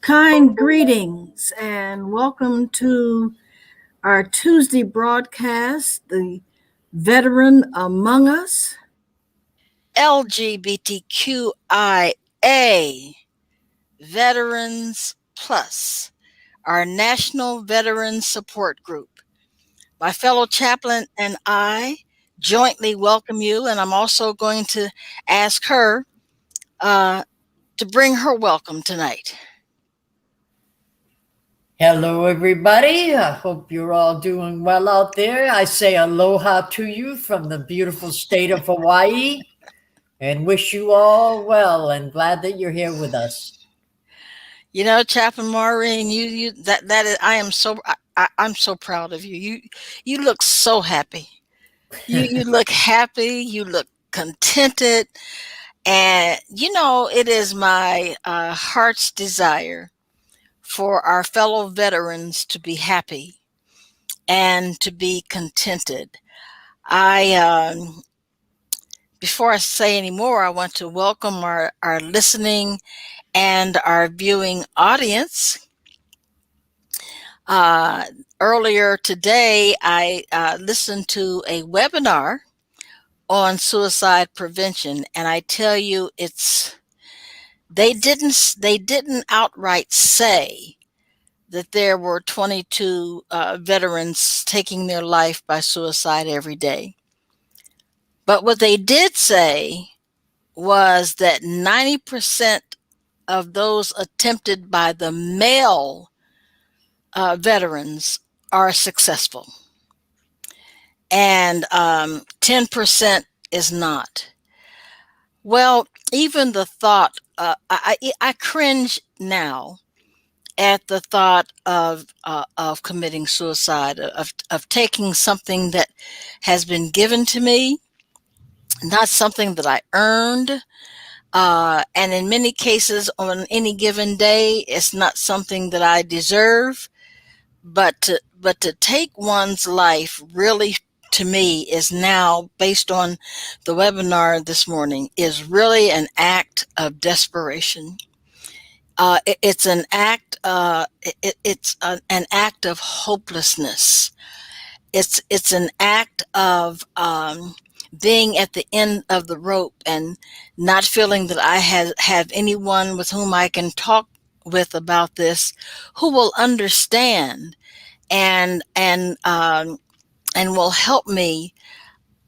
Kind greetings and welcome to our Tuesday broadcast, The Veteran Among Us. LGBTQIA Veterans Plus, our National Veterans Support Group. My fellow chaplain and I jointly welcome you, and I'm also going to ask her to bring her welcome tonight. Hello, everybody. I hope you're all doing well out there. I say aloha to you from the beautiful state of Hawaii and wish you all well and glad that you're here with us. You know, Chaplain Maureen, that is, I'm so proud of you. You look so happy. You look happy. You look contented. And, it is my heart's desire for our fellow veterans to be happy and to be contented. Before I say any more, I want to welcome our listening and our viewing audience. Earlier today, I listened to a webinar on suicide prevention, and I tell you, they didn't outright say that there were 22 veterans taking their life by suicide every day. But what they did say was that 90% of those attempted by the male veterans are successful, and 10% is not. Well, even the thought, I cringe now at the thought of committing suicide, of taking something that has been given to me, not something that I earned. And in many cases, on any given day, it's not something that I deserve. But to take one's life, really, to me, is now, based on the webinar this morning, is really an act of desperation. It's an act. An act of hopelessness. It's an act of being at the end of the rope and not feeling that I have anyone with whom I can talk with about this, who will understand and will help me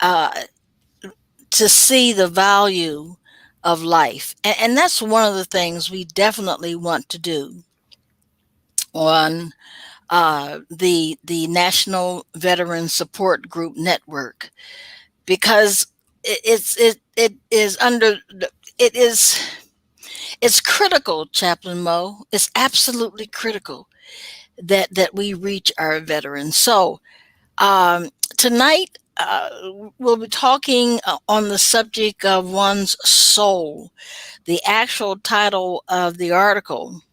to see the value of life. And that's one of the things we definitely want to do on the National Veteran Support Group Network, because it's critical, Chaplain Mo. It's absolutely critical that we reach our veterans. So tonight, we'll be talking on the subject of one's soul. The actual title of the article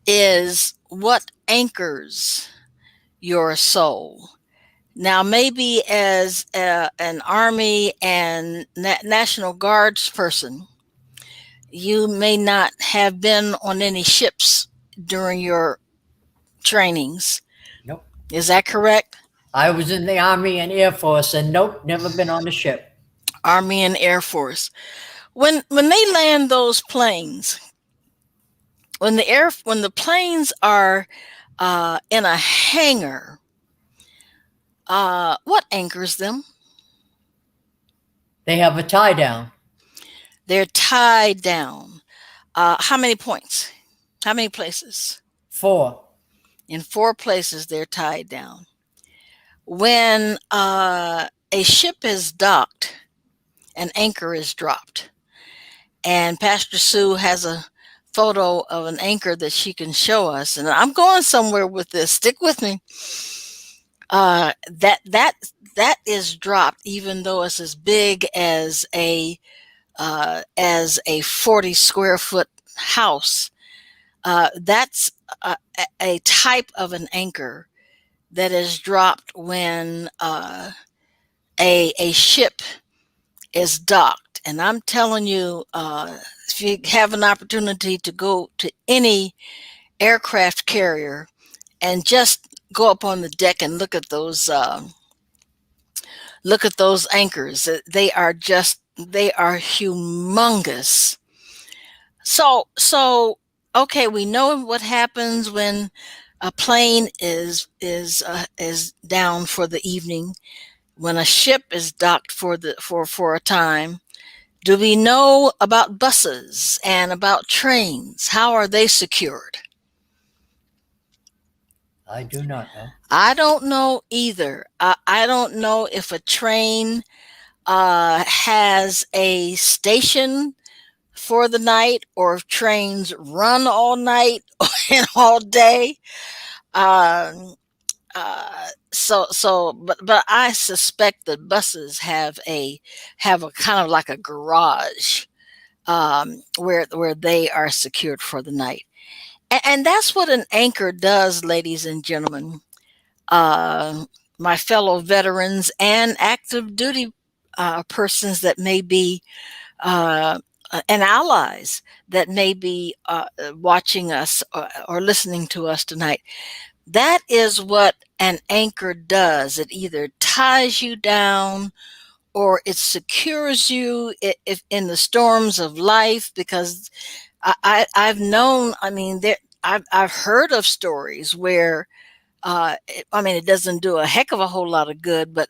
is "What Anchors Your Soul?" Now, maybe as an Army and National Guards person, you may not have been on any ships during your trainings. Nope. Is that correct? I was in the Army and Air Force and nope, never been on a ship. Army and Air Force. When they land those planes, when the planes are in a hangar, what anchors them? They have a tie down. They're tied down. How many points? How many places? 4. In 4 places, they're tied down. When a ship is docked, an anchor is dropped. And Pastor Sue has a photo of an anchor that she can show us. And I'm going somewhere with this. Stick with me. That is dropped, even though it's as big as a 40 square foot house. That's a type of an anchor that is dropped when a ship is docked. And I'm telling you, if you have an opportunity to go to any aircraft carrier and just go up on the deck and look at those anchors. They are humongous. So okay, we know what happens when a plane is down for the evening, when a ship is docked for a time. Do we know about buses and about trains? How are they secured? I do not know. I don't know either. I don't know if a train has a station for the night, or if trains run all night and all day. Um, but I suspect that buses have a kind of like a garage, where they are secured for the night, and that's what an anchor does, ladies and gentlemen. Uh, my fellow veterans and active duty persons that may be uh, and allies that may be watching us, or listening to us tonight. That is what an anchor does. It either ties you down or it secures you if in the storms of life. Because I've known, I mean, I've heard of stories where, I mean, it doesn't do a heck of a whole lot of good, but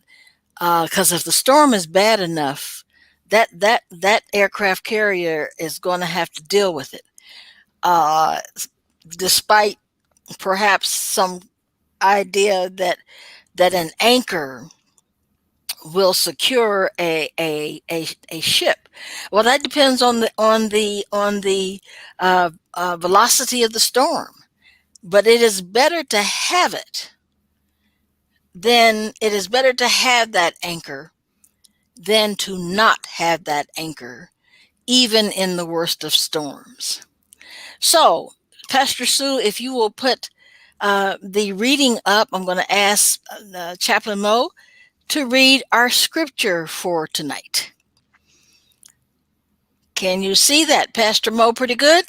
because if the storm is bad enough, that aircraft carrier is going to have to deal with it, uh, despite perhaps some idea that an anchor will secure a ship. Well, that depends on the velocity of the storm. But it is better to have it it is better to have that anchor than to not have that anchor, even in the worst of storms. So, Pastor Sue, if you will put the reading up, I'm going to ask Chaplain Mo to read our scripture for tonight. Can you see that, Pastor Mo, pretty good?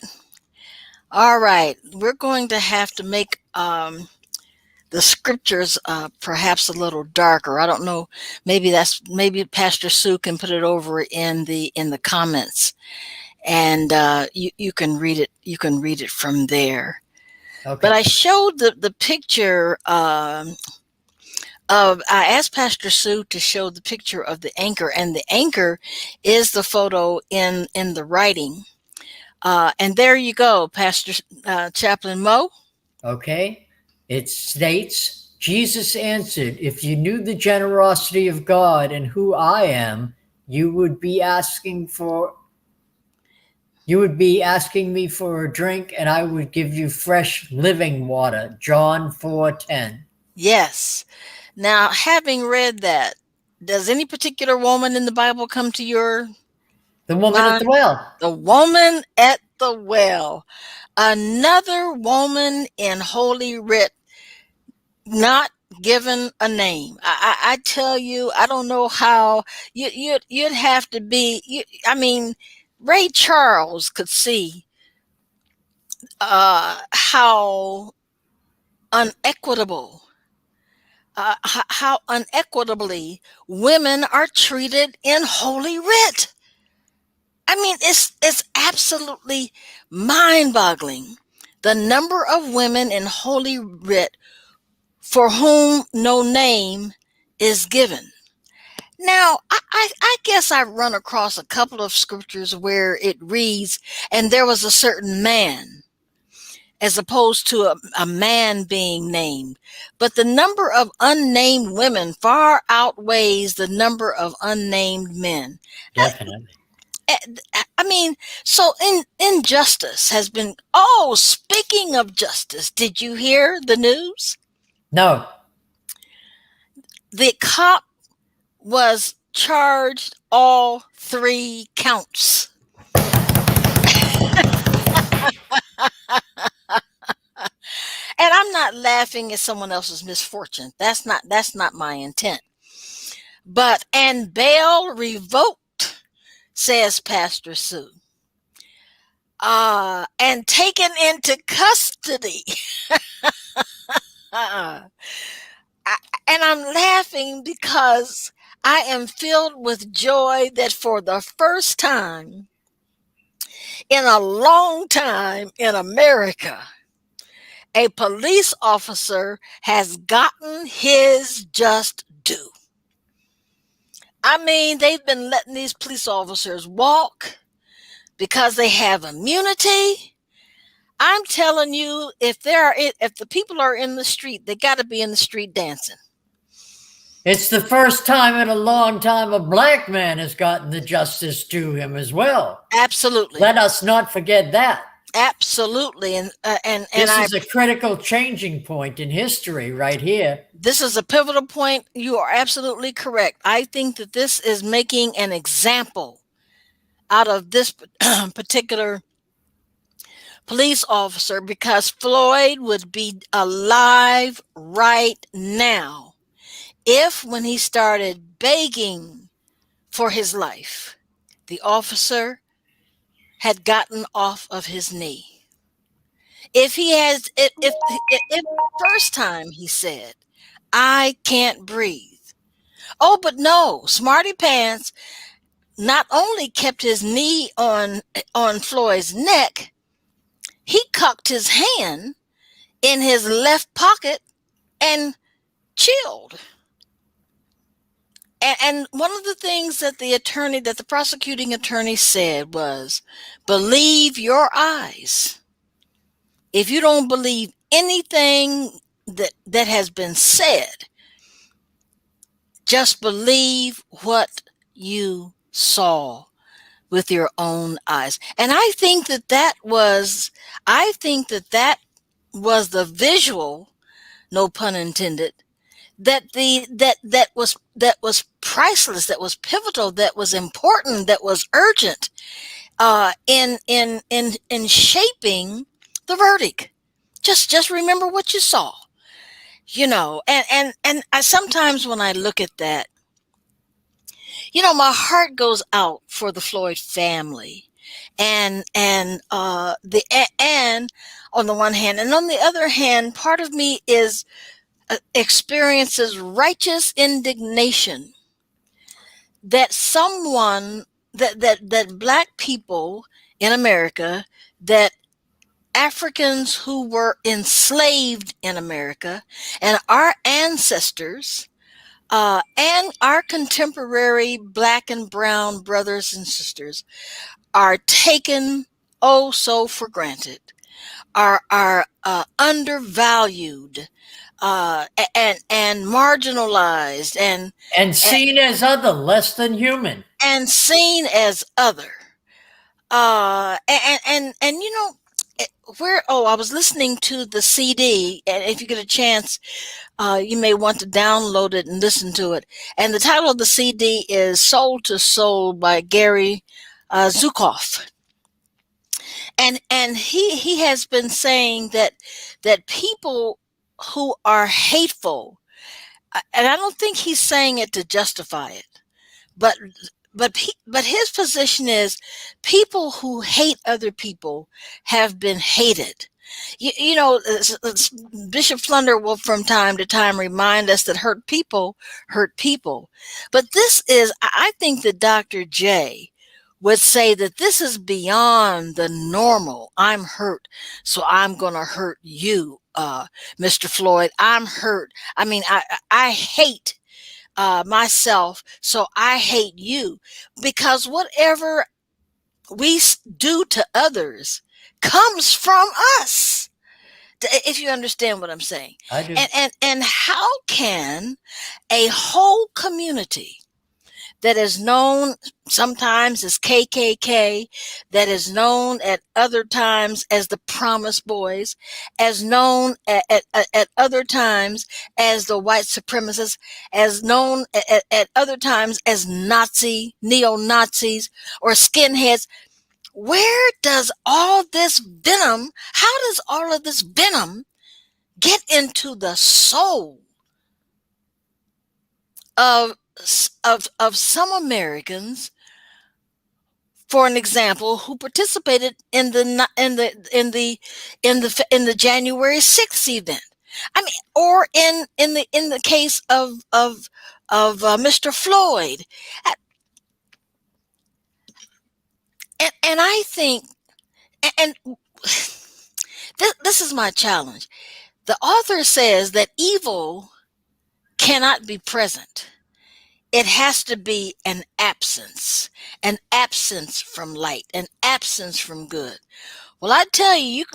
All right, we're going to have to make the scriptures perhaps a little darker. I don't know. Maybe Pastor Sue can put it over in the comments, and you can read it. You can read it from there. Okay. But I showed the picture I asked Pastor Sue to show the picture of the anchor, and the anchor is the photo in the writing. And there you go, Pastor Chaplain Mo. Okay. It states, Jesus answered, if you knew the generosity of God and who I am, you would be asking me for a drink, and I would give you fresh living water. John 4:10. Yes. Now, having read that, does any particular woman in the Bible come to your The woman mind? at the well. The woman at the well. Another woman in Holy Writ, not given a name. I tell you, I don't know how you'd have to be. I mean, Ray Charles could see how unequitable, how unequitably women are treated in Holy Writ. I mean, it's absolutely mind-boggling, the number of women in Holy Writ for whom no name is given. Now, I guess I've run across a couple of scriptures where it reads, and there was a certain man, as opposed to a man being named. But the number of unnamed women far outweighs the number of unnamed men. Definitely. I mean, so injustice has been. Oh, speaking of justice, did you hear the news? No. The cop was charged all 3 counts. And I'm not laughing at someone else's misfortune. That's not my intent. And bail revoked. says Pastor Sue, and taken into custody. uh, and I'm laughing because I am filled with joy that for the first time in a long time in America, a police officer has gotten his just due. I mean, they've been letting these police officers walk because they have immunity. I'm telling you, if the people are in the street, they got to be in the street dancing. It's the first time in a long time a black man has gotten the justice due him as well. Absolutely. Let us not forget that. Absolutely. And this is a critical changing point in history right here. This is a pivotal point. You are absolutely correct. I think that this is making an example out of this particular police officer, because Floyd would be alive right now if, when he started begging for his life, the officer had gotten off of his knee. If the first time he said, "I can't breathe." Oh, but no, Smarty Pants not only kept his knee on Floyd's neck, he cocked his hand in his left pocket and chilled. And one of the things that the prosecuting attorney said was, believe your eyes. If you don't believe anything that has been said, just believe what you saw with your own eyes. And I think that was the visual, no pun intended, that was priceless, that was pivotal, that was important, that was urgent in shaping the verdict. Just remember what you saw, and I sometimes, when I look at that, my heart goes out for the Floyd family, and on the one hand, and on the other hand, part of me is experiences righteous indignation that black people in America, that Africans who were enslaved in America, and our ancestors, and our contemporary black and brown brothers and sisters are taken so for granted, are undervalued, and marginalized, and seen as other, less than human, and seen as other. I was listening to the CD, and if you get a chance, you may want to download it and listen to it. And the title of the CD is "Soul to Soul" by Gary Zukav. And he has been saying that people who are hateful, and I don't think he's saying it to justify it, but his position is, people who hate other people have been hated. Bishop Flunder will from time to time remind us that hurt people hurt people. But I think that Dr. J would say that this is beyond the normal. I'm hurt, so I'm going to hurt you, Mr. Floyd. I'm hurt. I mean, I hate myself, so I hate you, because whatever we do to others comes from us. If you understand what I'm saying. I do. And how can a whole community that is known sometimes as KKK, that is known at other times as the Promise Boys, as known at other times as the white supremacists, as known at other times as neo-Nazis or skinheads, how does all of this venom get into the soul of some Americans for an example, who participated in the January 6th event. I mean, or in the case of Mr. Floyd. And I think, and this is my challenge. The author says that evil cannot be present. It has to be an absence from light, an absence from good. Well, I tell you,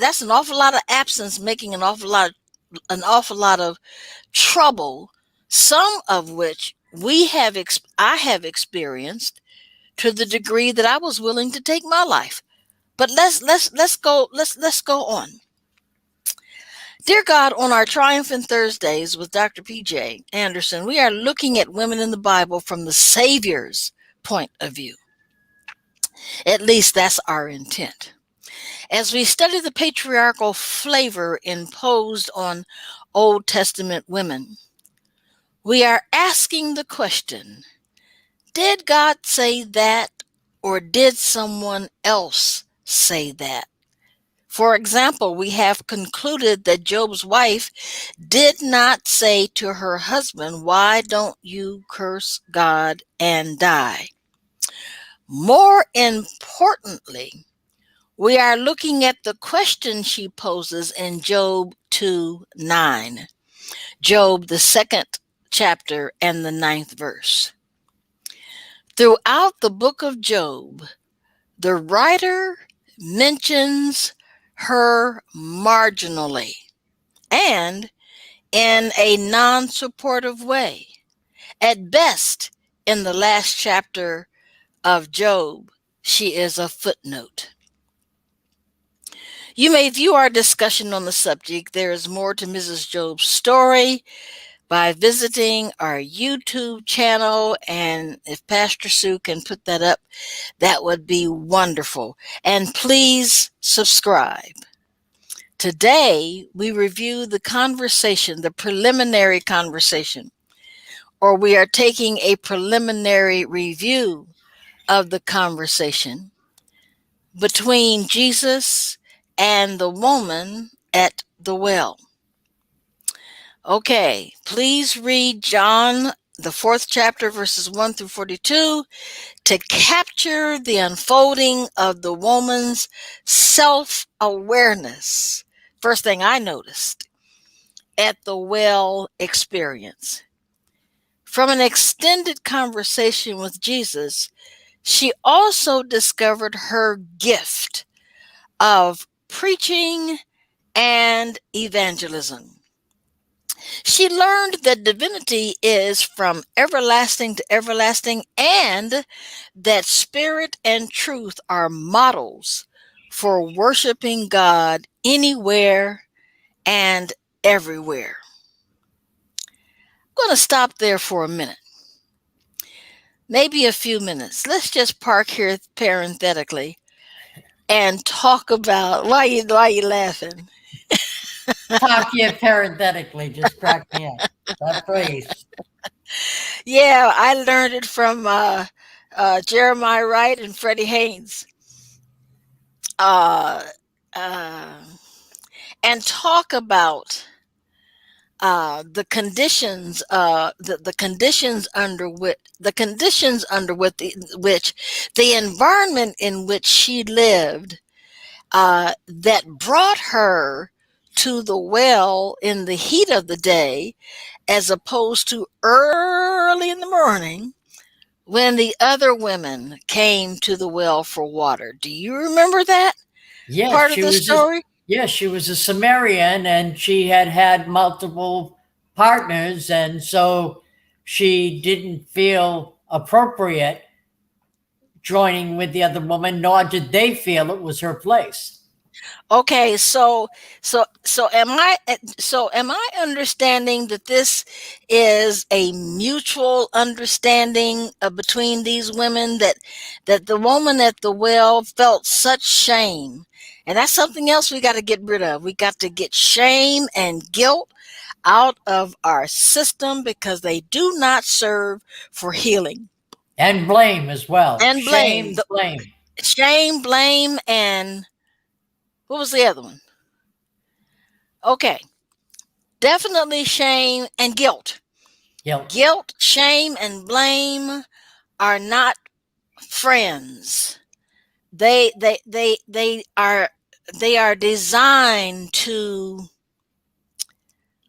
that's an awful lot of absence, making an awful lot of trouble, some of which I have experienced to the degree that I was willing to take my life. But let's go on. Dear God, on our Triumphant Thursdays with Dr. PJ Anderson, we are looking at women in the Bible from the Savior's point of view. At least that's our intent. As we study the patriarchal flavor imposed on Old Testament women, we are asking the question, did God say that, or did someone else say that? For example, we have concluded that Job's wife did not say to her husband, "Why don't you curse God and die?" More importantly, we are looking at the question she poses in Job 2:9, Job, the second chapter and the 9th verse. Throughout the book of Job, the writer mentions her marginally and in a non supportive way. At best, in the last chapter of Job, she is a footnote. You may view our discussion on the subject, There is More to Mrs. Job's Story, by visiting our YouTube channel. And if Pastor Sue can put that up, that would be wonderful. And please subscribe. Today, we review the preliminary conversation, or we are taking a preliminary review of the conversation between Jesus and the woman at the well. Okay, please read John, the 4th chapter, verses 1 through 42, to capture the unfolding of the woman's self-awareness. First thing I noticed at the well experience. From an extended conversation with Jesus, she also discovered her gift of preaching and evangelism. She learned that divinity is from everlasting to everlasting, and that spirit and truth are models for worshiping God anywhere and everywhere. I'm going to stop there for a minute, maybe a few minutes. Let's just park here parenthetically and talk about why you laughing? Talk here parenthetically just cracked me up. That phrase. Yeah, I learned it from Jeremiah Wright and Freddie Haynes. Uh, uh, and talk about the conditions, the conditions under which the environment in which she lived, that brought her to the well in the heat of the day, as opposed to early in the morning when the other women came to the well for water. Do you remember that Yes, part of the story? she was a Sumerian, and she had had multiple partners, and so she didn't feel appropriate joining with the other woman, nor did they feel it was her place. Okay, so am I understanding that this is a mutual understanding between these women, that the woman at the well felt such shame, and that's something else we got to get rid of. We got to get shame and guilt out of our system, because they do not serve for healing. And blame as well. And blame. Shame, blame. Shame, blame, and what was the other one? Okay. Definitely shame and guilt. Guilt. Guilt, shame, and blame are not friends. They are designed to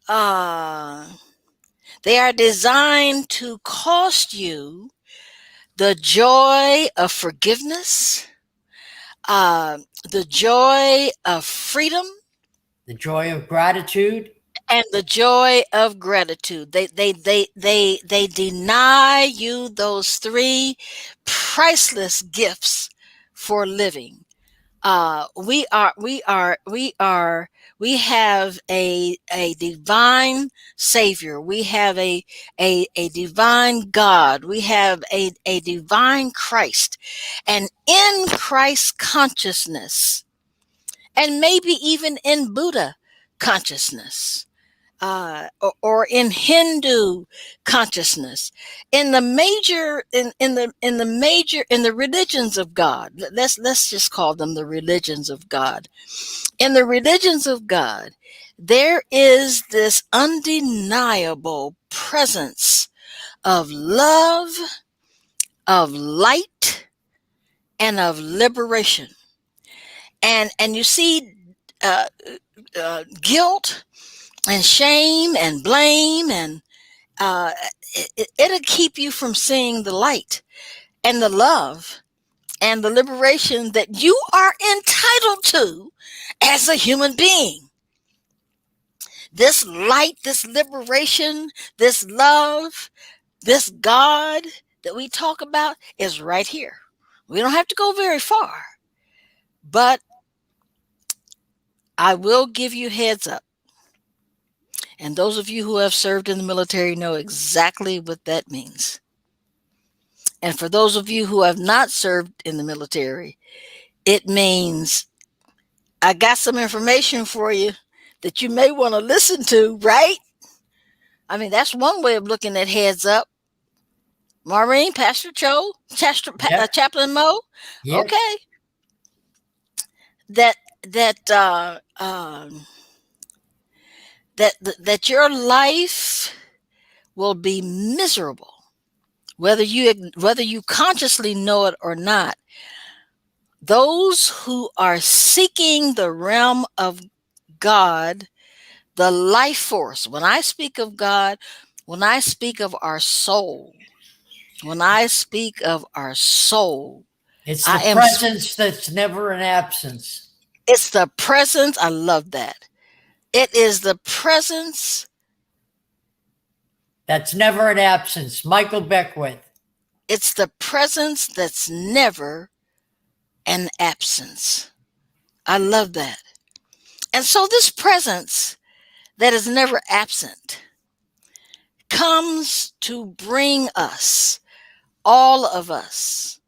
uh they are designed to cost you the joy of forgiveness, uh the joy of freedom, The joy of gratitude. and the joy of gratitude. They deny you those three priceless gifts for living. We have a divine savior. We have a divine God. We have a divine Christ. And in Christ consciousness, and maybe even in Buddha consciousness, or in Hindu consciousness, in the major in the religions of God. Let's just call them the religions of God. In the religions of God, there is this undeniable presence of love, of light, and of liberation. And you see, uh, guilt and shame and blame, and it'll keep you from seeing the light and the love and the liberation that you are entitled to as a human being. This light, this liberation, this love, this God that we talk about is right here. We don't have to go very far, but I will give you heads up. And those of you who have served in the military know exactly what that means. And for those of you who have not served in the military, it means I got some information for you that you may want to listen to, right? I mean, that's one way of looking at heads up. Maureen, Pastor Cho, Yep. Chaplain Mo, Yep. okay. That your life will be miserable, whether you consciously know it or not. Those who are seeking the realm of God, the life force. When I speak of God, when I speak of our soul, It's the I am. presence that's never an absence. It's the presence. I love that. It is the presence. That's never an absence. Michael Beckwith. It's the presence that's never an absence. I love that. And so this presence that is never absent comes to bring us, all of us,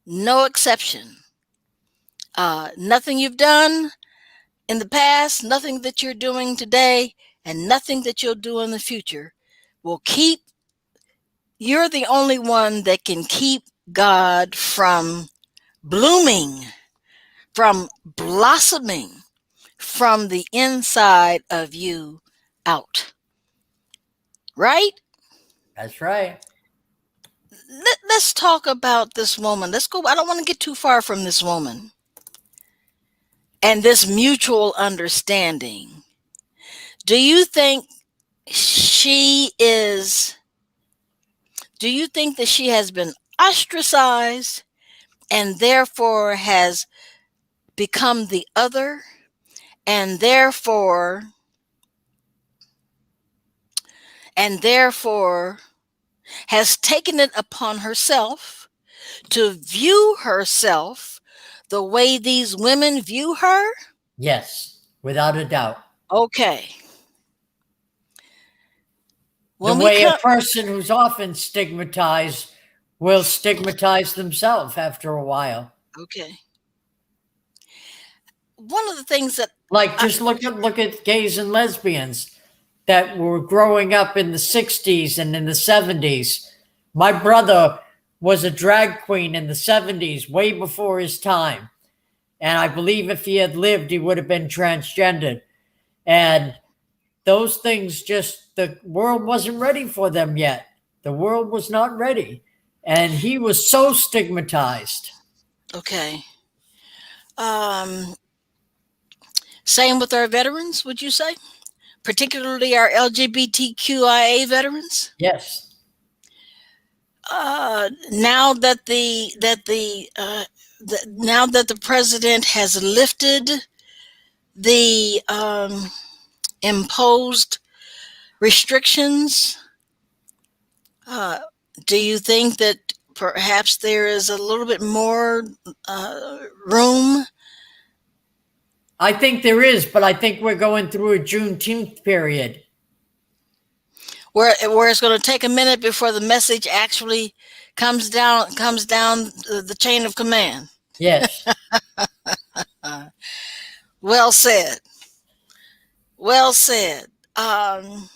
no exception. Nothing you've done in the past, nothing that you're doing today, and nothing that you'll do in the future will keep. You're the only one that can keep God from blooming, from blossoming from the inside of you out. Right? That's right. Let's talk about this woman. Let's go. I don't want to get too far from this woman and this mutual understanding. Do you think she is, do you think that she has been ostracized and therefore has become the other, and therefore has taken it upon herself to view herself the way these women view her? Yes, without a doubt. Okay. The way a person who's often stigmatized will stigmatize themselves after a while. Okay. One of the things that, Like, just look at gays and lesbians that were growing up in the 60s and in the 70s. My brother was a drag queen in the 70s, way before his time. And I believe if he had lived, he would have been transgendered. And those things just, the world wasn't ready for them yet. The world was not ready. And he was so stigmatized. Okay. Um, Same with our veterans, would you say? Particularly our LGBTQIA veterans? Yes. Now that now that the president has lifted the imposed restrictions, uh, do you think that perhaps there is a little bit more room? I think there is, but I think we're going through a Juneteenth period. Where it's going to take a minute before the message actually comes down the chain of command. Yes. Well said. Well said. Because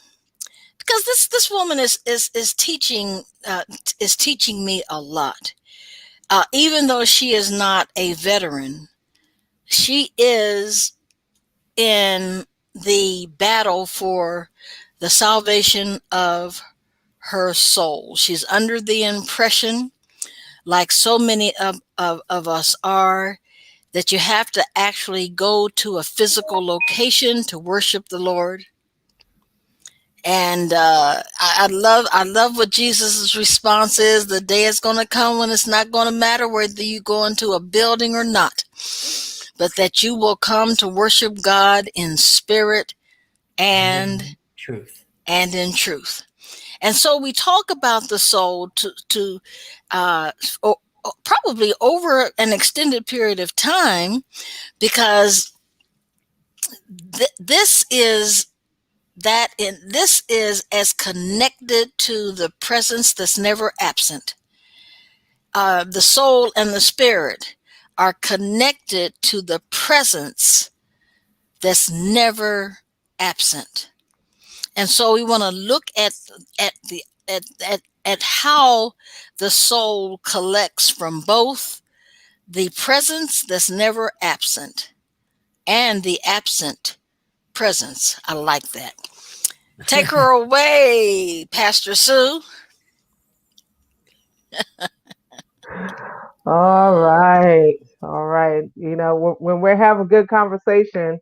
this woman is teaching is teaching me a lot. Even though she is not a veteran, she is in the battle for the salvation of her soul. She's under the impression, like so many of us are, that you have to actually go to a physical location to worship the Lord. And I love what Jesus' response is. The day is going to come when it's not going to matter whether you go into a building or not, but that you will come to worship God in spirit and truth. And in truth. And so we talk about the soul to probably over an extended period of time, because this is this is as connected to the presence that's never absent. The soul and the spirit are connected to the presence that's never absent. And so we want to look at how the soul collects from both the presence that's never absent and the absent presence. I like that. Take her away, Pastor Sue. All right. All right. You know, when we're having a good conversation,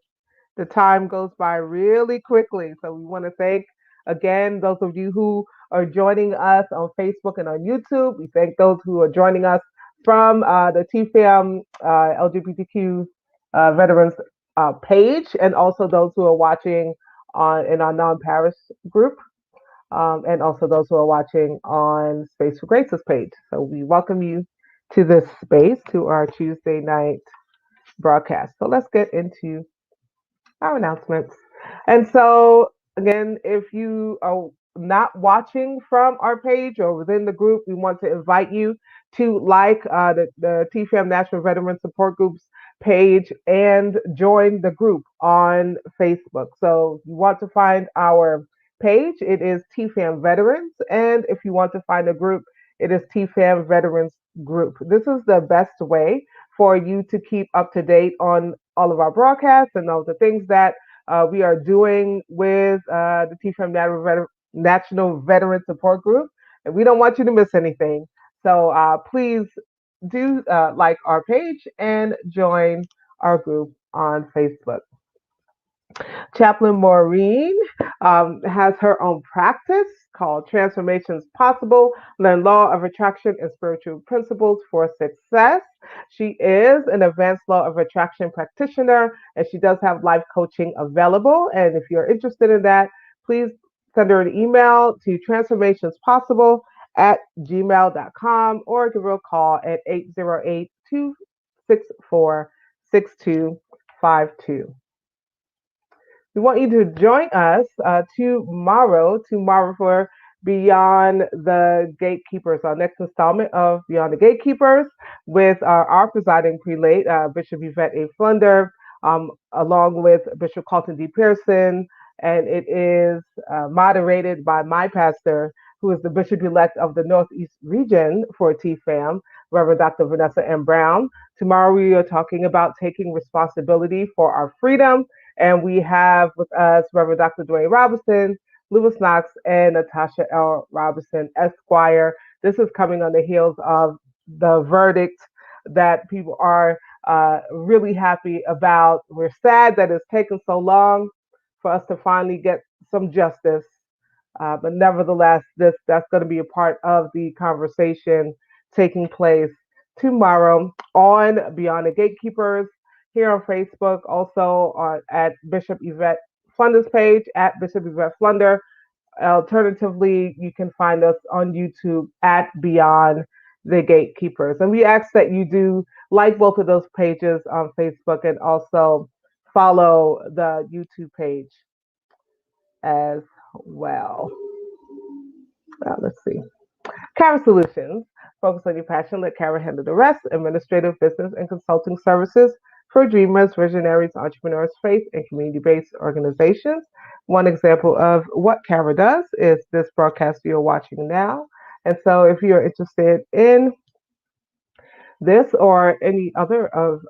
the time goes by really quickly. So we want to thank again those of you who are joining us on Facebook and on YouTube. We thank those who are joining us from the TFAM LGBTQ veterans page, and also those who are watching on in our non-Paris group. And also those who are watching on Space for Grace's page. So we welcome you to this space, to our Tuesday night broadcast. So let's get into our announcements. And so, again, if you are not watching from our page or within the group, we want to invite you to like the TFAM National Veteran Support Group's page and join the group on Facebook. So, if you want to find our page, it is TFAM Veterans. And if you want to find a group, it is TFAM Veterans Group. This is the best way for you to keep up to date on all of our broadcasts and all the things that we are doing with the TFAM National Veteran Support Group. And we don't want you to miss anything. So please do like our page and join our group on Facebook. Chaplain Maureen has her own practice called Transformations Possible, Learn Law of Attraction and Spiritual Principles for Success. She is an advanced law of attraction practitioner, and she does have life coaching available. And if you're interested in that, please send her an email to transformationspossible@gmail.com or give her a call at 808 264 6252. We want you to join us tomorrow for Beyond the Gatekeepers, our next installment of Beyond the Gatekeepers, with our presiding prelate, Bishop Yvette A. Flunder, along with Bishop Carlton D. Pearson, and it is moderated by my pastor, who is the Bishop-elect of the Northeast region for TFAM, Reverend Dr. Vanessa M. Brown. Tomorrow we are talking about taking responsibility for our freedom, and we have with us Reverend Dr. Dwayne Robinson, Lewis Knox, and Natasha L. Robinson, Esquire. This is coming on the heels of the verdict that people are really happy about. We're sad that it's taken so long for us to finally get some justice. But nevertheless, that's going to be a part of the conversation taking place tomorrow on Beyond the Gatekeepers here on Facebook, also at Bishop Yvette Flunder's page at Bishop Yvette Flunder. Alternatively, you can find us on YouTube at Beyond the Gatekeepers. And we ask that you do like both of those pages on Facebook and also follow the YouTube page as well. Let's see. Kara Solutions. Focus on your passion. Let Kara handle the rest. Administrative, business, and consulting services for dreamers, visionaries, entrepreneurs, faith, and community-based organizations. One example of what Kara does is this broadcast you're watching now. And so if you're interested in this or any other of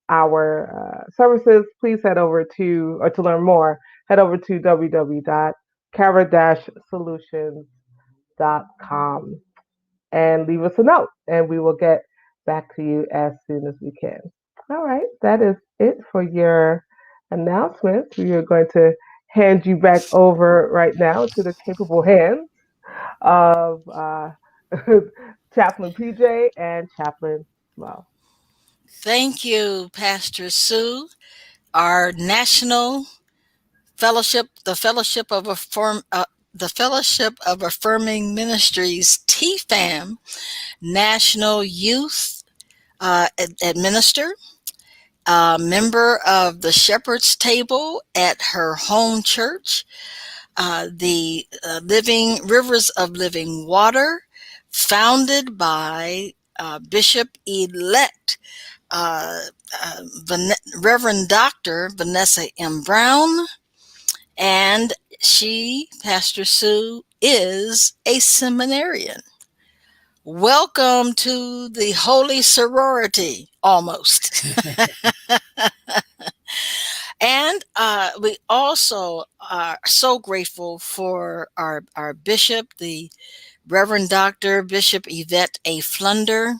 our services, please head over to, or to learn more, head over to www.kara-solutions.com and leave us a note, and we will get back to you as soon as we can. All right, that is it for your announcements. We are going to hand you back over right now to the capable hands of Chaplain PJ and Chaplain Mo. Thank you, Pastor Sue. Our national fellowship, the Fellowship of Affirming Ministries, TFAM, National Youth Administrator, member of the Shepherd's Table at her home church, the Living Rivers of Living Water, founded by Bishop-elect Reverend Dr. Vanessa M. Brown, and she, Pastor Sue, is a seminarian. Welcome to the Holy Sorority, almost. And we also are so grateful for our bishop, the Reverend Dr. Bishop Yvette A. Flunder.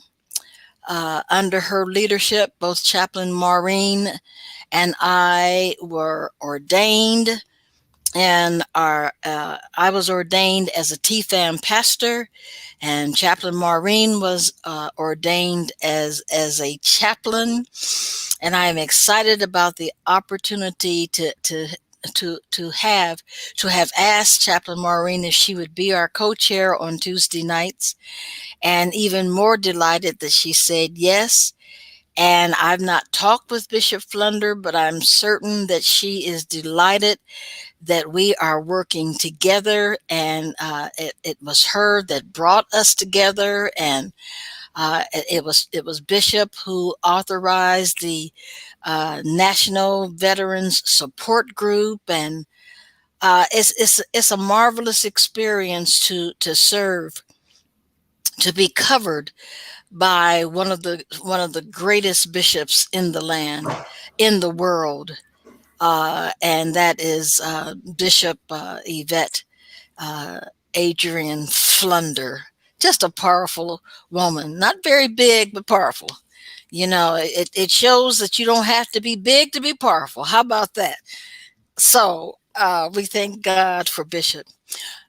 Under her leadership, both Chaplain Maureen and I were ordained, and I was ordained as a TFAM pastor, and Chaplain Maureen was ordained as a chaplain. And I am excited about the opportunity to have asked Chaplain Maureen if she would be our co-chair on Tuesday nights, and even more delighted that she said yes. And I've not talked with Bishop Flunder, but I'm certain that she is delighted that we are working together. And it was her that brought us together, and it was Bishop who authorized the National Veterans Support Group, and it's a marvelous experience to serve, to be covered by one of the greatest bishops in the land, in the world, and that is Bishop Yvette Adrian Flunder. Just a powerful woman, not very big, but powerful. You know, it shows that you don't have to be big to be powerful. How about that? So we thank God for Bishop.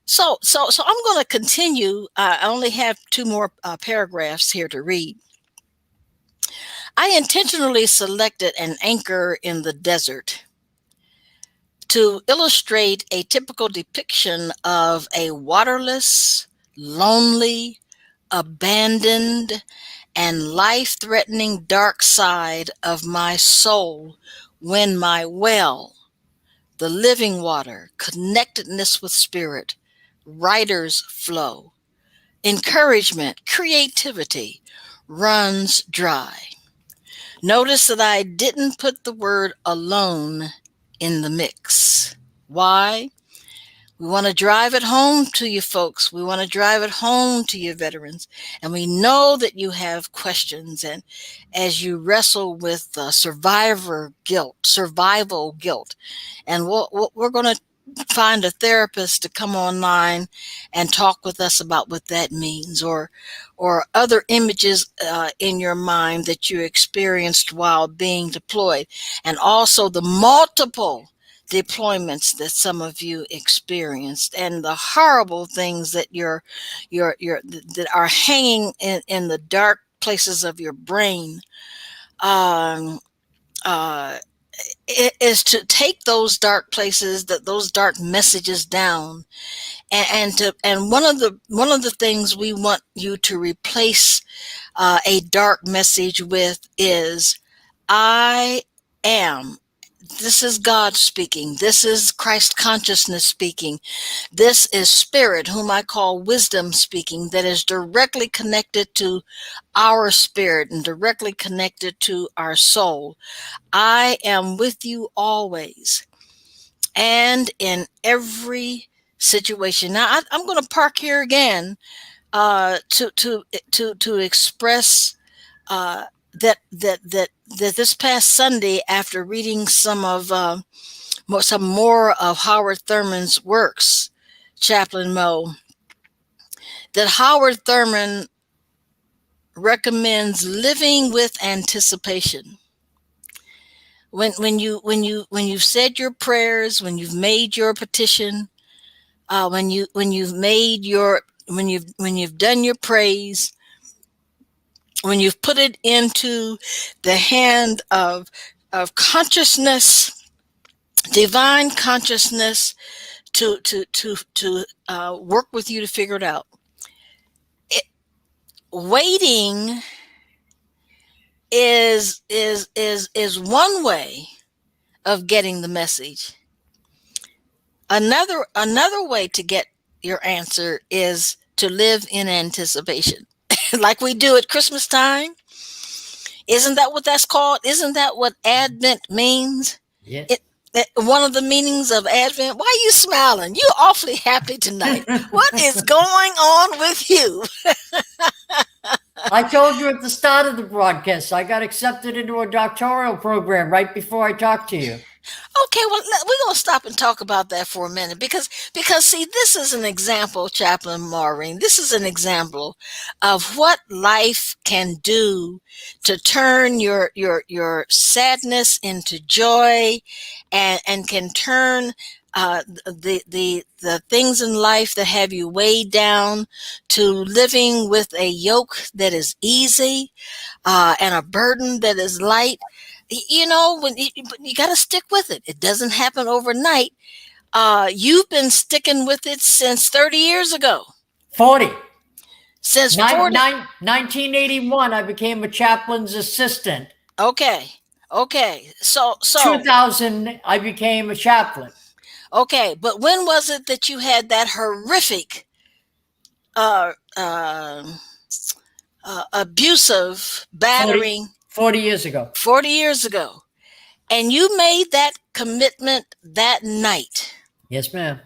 So I'm going to continue. I only have two more paragraphs here to read. I intentionally selected an anchor in the desert to illustrate a typical depiction of a waterless, lonely, abandoned, and life-threatening dark side of my soul when my well, the living water, connectedness with spirit, writer's flow, encouragement, creativity, runs dry. Notice that I didn't put the word alone in the mix. Why? We want to drive it home to you folks. We want to drive it home to you veterans. And we know that you have questions. And as you wrestle with survival guilt, and we're going to find a therapist to come online and talk with us about what that means, or other images in your mind that you experienced while being deployed, and also the multiple deployments that some of you experienced, and the horrible things that that are hanging in the dark places of your brain. um, uh, it is to take those dark places, those dark messages down, and one of the things we want you to replace a dark message with is, I am. This is God speaking. This is Christ consciousness speaking. This is Spirit, whom I call wisdom, speaking, that is directly connected to our spirit and directly connected to our soul. I am with you always and in every situation. Now, I'm going to park here again to express uh, that this past Sunday, after reading some more of Howard Thurman's works, Chaplain Mo, that Howard Thurman recommends living with anticipation. When you've said your prayers, when you've made your petition, when you've done your praise, when you've put it into the hand of consciousness, divine consciousness, to work with you to figure it out. Waiting is one way of getting the message. Another way to get your answer is to live in anticipation, like we do at Christmas time. Isn't that what that's called? Isn't that what Advent means? Yes. One of the meanings of Advent. Why are you smiling? You're awfully happy tonight. What is going on with you? I told you at the start of the broadcast, I got accepted into a doctoral program right before I talked to you. Okay, well, we're going to stop and talk about that for a minute, because see, this is an example, Chaplain Maureen. This is an example of what life can do to turn your sadness into joy, and can turn the things in life that have you weighed down to living with a yoke that is easy, and a burden that is light. You know, but you got to stick with it. It doesn't happen overnight. You've been sticking with it since 30 years ago. 40. Since 40. 1981, I became a chaplain's assistant. Okay. So 2000, I became a chaplain. Okay, but when was it that you had that horrific abusive battering? 40 years ago. 40 years ago. And you made that commitment that night. Yes, ma'am.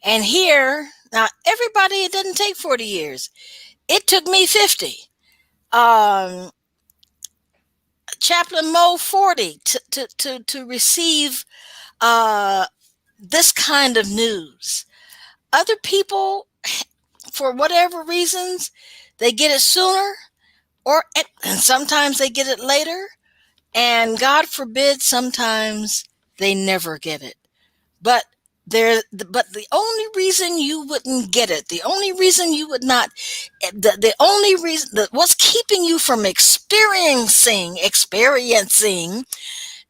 And here, now, everybody, it didn't take 40 years. It took me 50. Chaplain Mo 40 to receive this kind of news. Other people, for whatever reasons, they get it sooner, and sometimes they get it later, and God forbid, sometimes they never get it. But the only reason you wouldn't get it, the only reason you would not, the only reason that what's keeping you from experiencing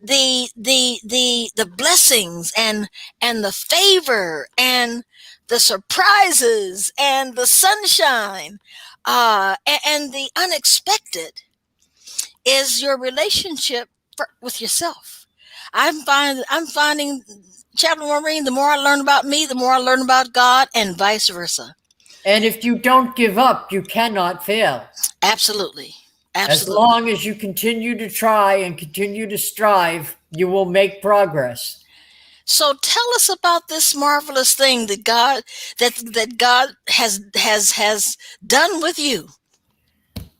the blessings and the favor and the surprises and the sunshine and the unexpected is your relationship with yourself. I'm finding, Chaplain Maureen, the more I learn about me, the more I learn about God, and vice versa. And if you don't give up, you cannot fail. Absolutely. As long as you continue to try and continue to strive, you will make progress. So tell us about this marvelous thing that God has done with you.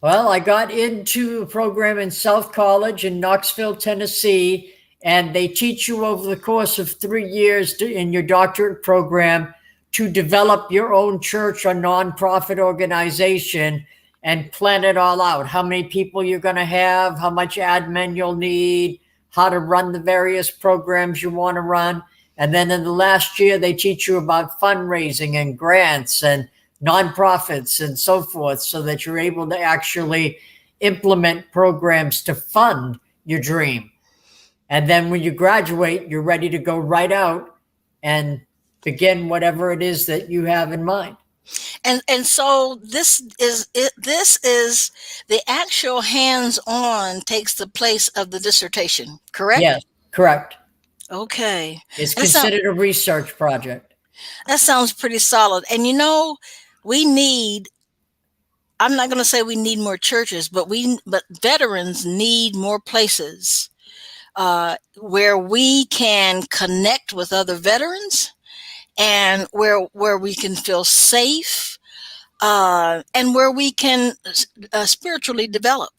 Well, I got into a program in South College in Knoxville, Tennessee, and they teach you over the course of 3 years in your doctorate program to develop your own church or nonprofit organization and plan it all out. How many people you're going to have, how much admin you'll need, how to run the various programs you want to run. And then in the last year, they teach you about fundraising and grants and nonprofits and so forth, so that you're able to actually implement programs to fund your dream. And then when you graduate, you're ready to go right out and begin whatever it is that you have in mind. And so this is the actual hands-on takes the place of the dissertation, correct? Yes, correct. Okay. It's considered a research project. That sounds pretty solid. And we need, I'm not going to say we need more churches, but veterans need more places where we can connect with other veterans, and where we can feel safe, and where we can spiritually develop.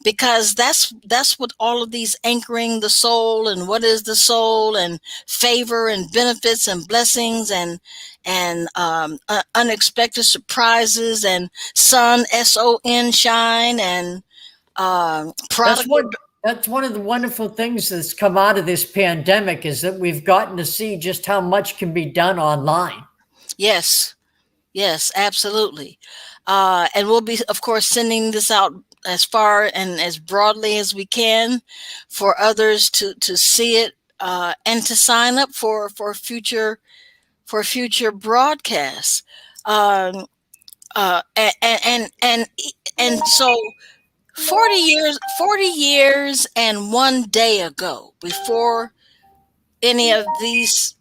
Because that's what all of these anchoring the soul and what is the soul and favor and benefits and blessings and unexpected surprises and SON shine and product. That's one of the wonderful things that's come out of this pandemic, is that we've gotten to see just how much can be done online. Yes, absolutely. And we'll be, of course, sending this out as far and as broadly as we can for others to see it, and to sign up for future broadcasts. And so 40 years and 1 day ago, before any of these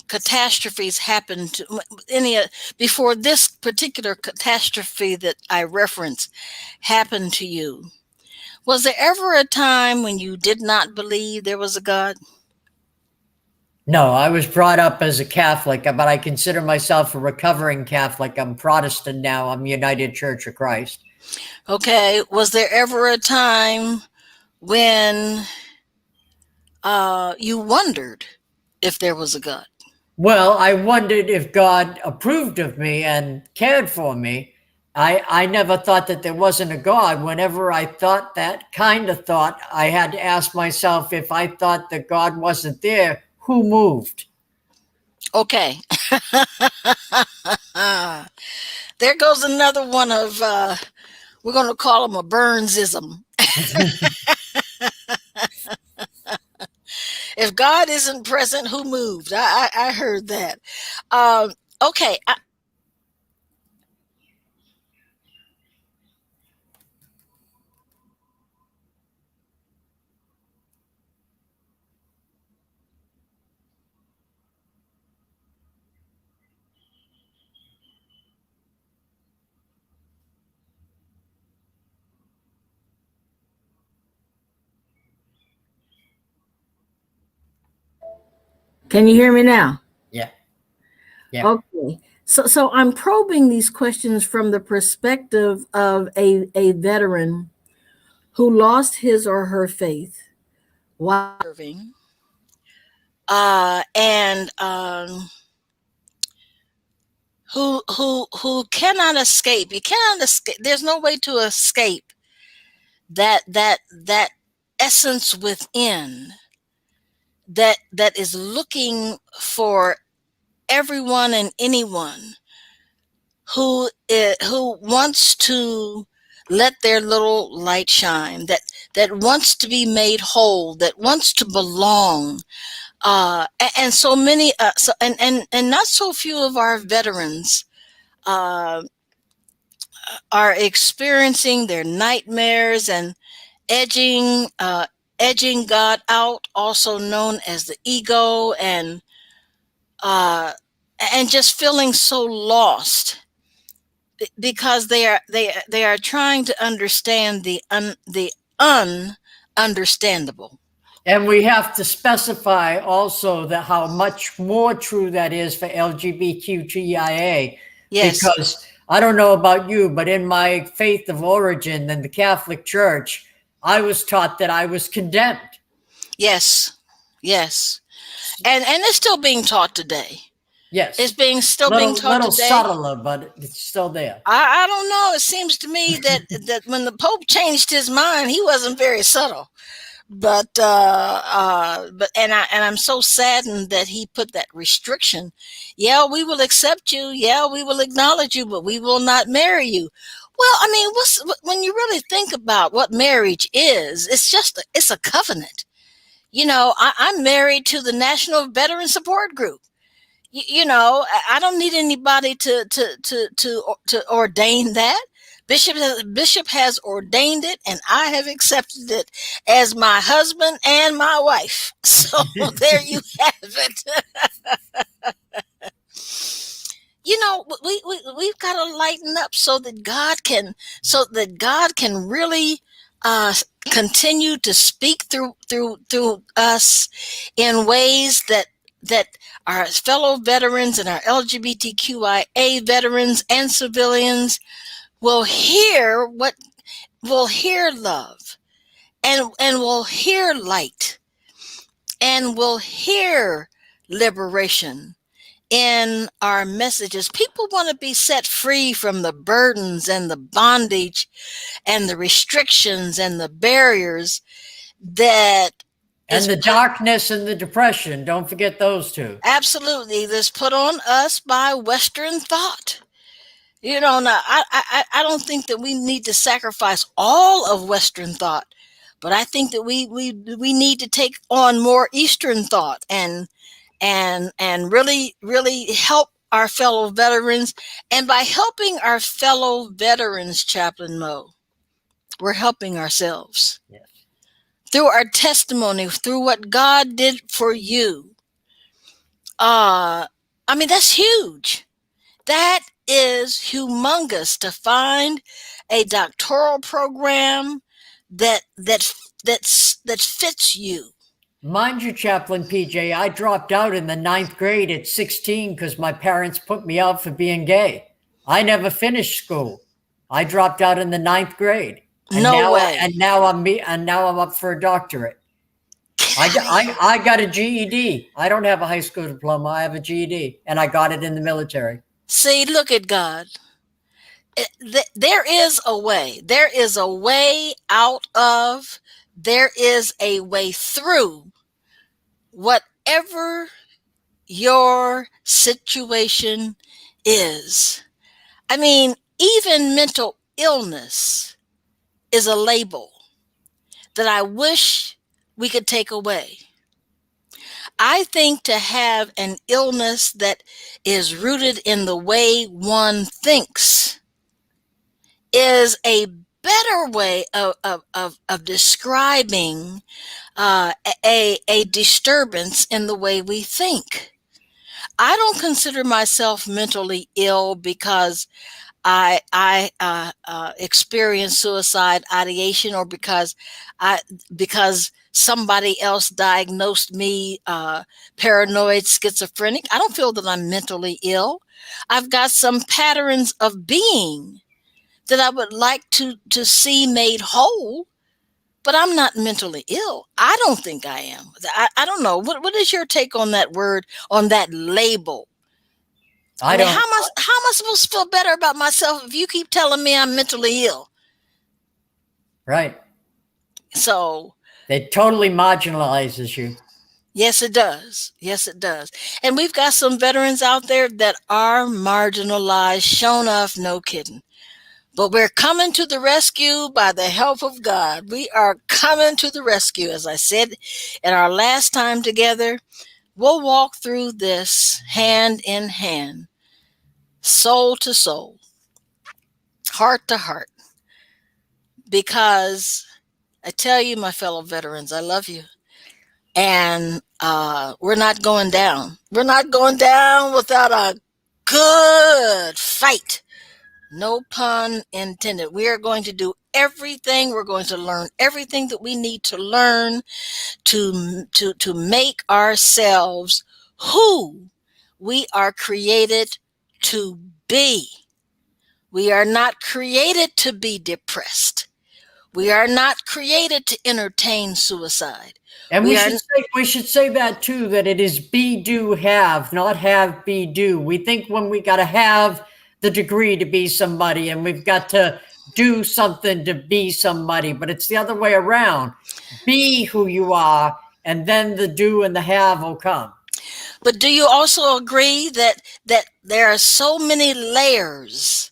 catastrophes happened, before this particular catastrophe that I referenced happened to you, was there ever a time when you did not believe there was a God? No, I was brought up as a Catholic, but I consider myself a recovering Catholic. I'm Protestant now. I'm United Church of Christ. Okay. Was there ever a time when you wondered if there was a God? Well, I wondered if God approved of me and cared for me. I never thought that there wasn't a God. Whenever I thought that kind of thought, I had to ask myself, if I thought that God wasn't there, who moved? Okay. There goes another one of, we're going to call him a Burnsism. If God isn't present, who moved? I heard that. Okay. Can you hear me now? Yeah. Okay. So I'm probing these questions from the perspective of a veteran who lost his or her faith while Serving. And who cannot escape. You cannot escape. There's no way to escape that essence within that is looking for everyone and anyone who wants to let their little light shine, that wants to be made whole, that wants to belong. And so many, and not so few of our veterans are experiencing their nightmares and edging God out, also known as the ego, and just feeling so lost because they are trying to understand the ununderstandable. And we have to specify also that how much more true that is for LGBTQIA, Yes. because I don't know about you, but in my faith of origin in the Catholic Church, I was taught that I was condemned. Yes. Yes. And it's still being taught today. Yes. It's still being taught little today. subtler, but it's still there. I don't know. It seems to me that when the Pope changed his mind, he wasn't very subtle. But I'm so saddened that he put that restriction. Yeah, we will accept you. Yeah, we will acknowledge you, but we will not marry you. Well, I mean, when you really think about what marriage is, it's a covenant. You know, I'm married to the National Veteran Support Group. You know, I don't need anybody to ordain that. Bishop has ordained it, and I have accepted it as my husband and my wife. So there you have it. You know, we've got to lighten up so that God can really continue to speak through us in ways that our fellow veterans and our LGBTQIA veterans and civilians will hear love, and will hear light, and will hear liberation in our messages. People want to be set free from the burdens and the bondage and the restrictions and the barriers that and the darkness and the depression. Don't forget those two. Absolutely, that's put on us by Western thought. You know, now I don't think that we need to sacrifice all of Western thought, but I think that we need to take on more Eastern thought and really help our fellow veterans. And by helping our fellow veterans, Chaplain Mo, we're helping ourselves. Yes. Through our testimony, through what God did for you. I mean, that's huge. That is humongous, to find a doctoral program that fits you. Mind you, Chaplain PJ, I dropped out in the 9th grade at 16 because my parents put me out for being gay. I never finished school. I dropped out in the 9th grade. And No way. Now I'm up for a doctorate. I got a GED. I don't have a high school diploma. I have a GED, and I got it in the military. See, look at God. There is a way. There is a way out of. There is a way through whatever your situation is. I mean, even mental illness is a label that I wish we could take away. I think to have an illness that is rooted in the way one thinks is a better way of describing a disturbance in the way we think. I don't consider myself mentally ill because I experienced suicide ideation, or because somebody else diagnosed me paranoid schizophrenic. I don't feel that I'm mentally ill. I've got some patterns of being that I would like to see made whole, but I'm not mentally ill. I don't think I am. I don't know. What is your take on that word, on that label? I mean, how am I supposed to feel better about myself if you keep telling me I'm mentally ill? Right. So it totally marginalizes you. Yes, it does. Yes, it does. And we've got some veterans out there that are marginalized. Shown off, no kidding. But we're coming to the rescue by the help of God. We are coming to the rescue. As I said in our last time together, we'll walk through this hand in hand, soul to soul, heart to heart. Because I tell you, my fellow veterans, I love you. And we're not going down. We're not going down without a good fight. No pun intended. We are going to do everything. We're going to learn everything that we need to learn to make ourselves who we are created to be. We are not created to be depressed. We are not created to entertain suicide. And we should say that too, that it is be, do, have, not have, be, do. We think when we got to have the degree to be somebody and we've got to do something to be somebody, but it's the other way around. Be who you are, and then the do and the have will come. But do you also agree that there are so many layers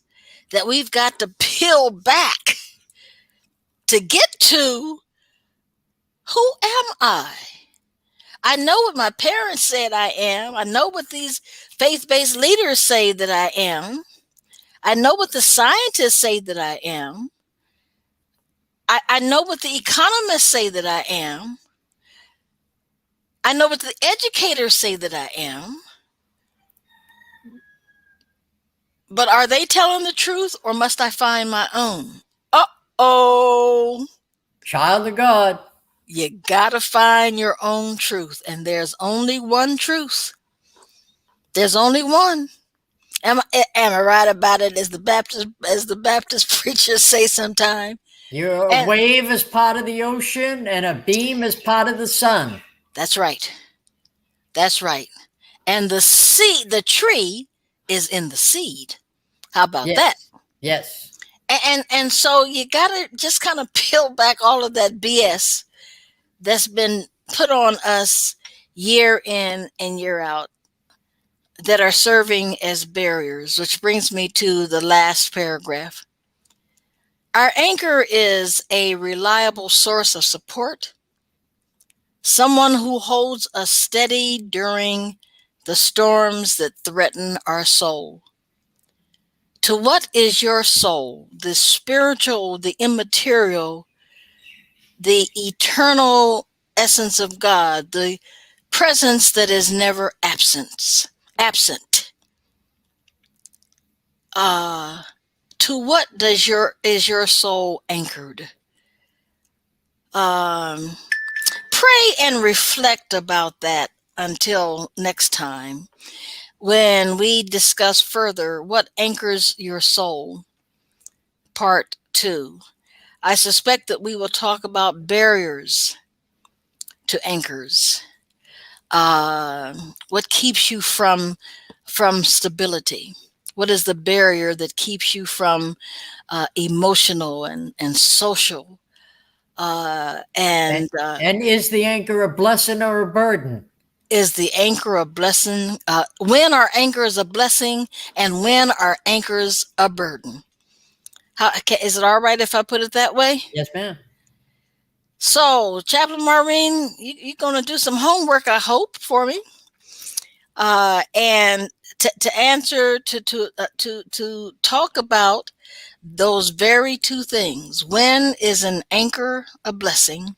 that we've got to peel back to get to who am I? I know what my parents said I am. I know what these faith-based leaders say that I am. I know what the scientists say that I am. I know what the economists say that I am. I know what the educators say that I am. But are they telling the truth, or must I find my own? Uh-oh. Child of God. You gotta find your own truth, and there's only one truth. There's only one. Am I right about it? As the Baptist preachers say sometime. Your wave is part of the ocean, and a beam is part of the sun. That's right. That's right. And the seed, the tree, is in the seed. How about that? Yes. And so you gotta just kind of peel back all of that BS that's been put on us year in and year out that are serving as barriers, which brings me to the last paragraph. Our anchor is a reliable source of support, someone who holds us steady during the storms that threaten our soul. To what is your soul? The spiritual, the immaterial, the eternal essence of God, the presence that is never absent. To what is your soul anchored? Pray and reflect about that until next time, when we discuss further what anchors your soul, part 2. I suspect that we will talk about barriers to anchors. What keeps you from stability? What is the barrier that keeps you from emotional and social? And is the anchor a blessing or a burden? Is the anchor a blessing? When our anchor is a blessing, and when our anchor's a burden? Is it all right if I put it that way? Yes, ma'am. So, Chaplain Maureen, you're going to do some homework, I hope, for me, and to answer to talk about those very two things. When is an anchor a blessing?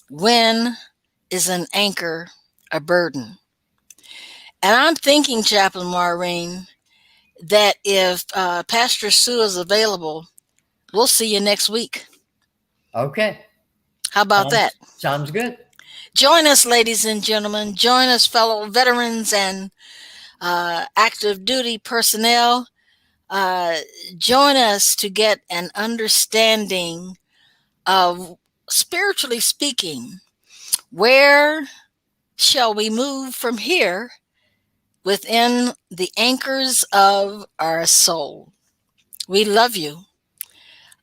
When is an anchor a burden? And I'm thinking, Chaplain Maureen, that if Pastor Sue is available, we'll see you next week. Okay. How about that? Sounds good. Join us, ladies and gentlemen. Join us, fellow veterans and active duty personnel. Join us to get an understanding of, spiritually speaking, where shall we move from here within the anchors of our soul. We love you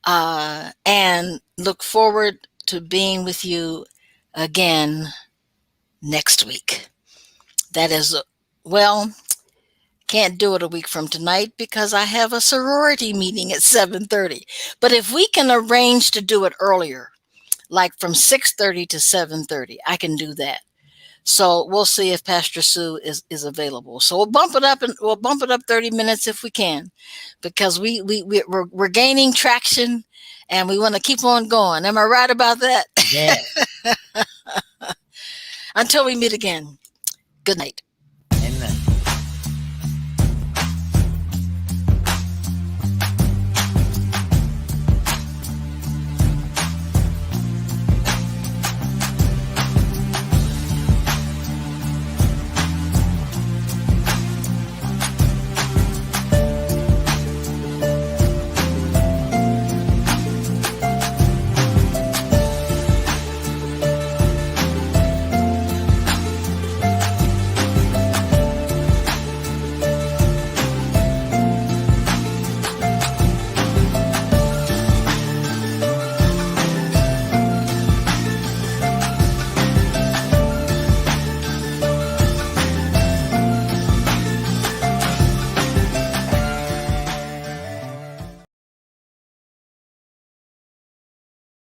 and look forward to being with you again next week. That is, well, can't do it a week from tonight because I have a sorority meeting at 7:30. But if we can arrange to do it earlier, like from 6:30 to 7:30, I can do that. So we'll see if Pastor Sue is available. So we'll bump it up, and we'll bump it up 30 minutes if we can, because we're gaining traction and we want to keep on going. Am I right about that? Yeah. Until we meet again. Good night.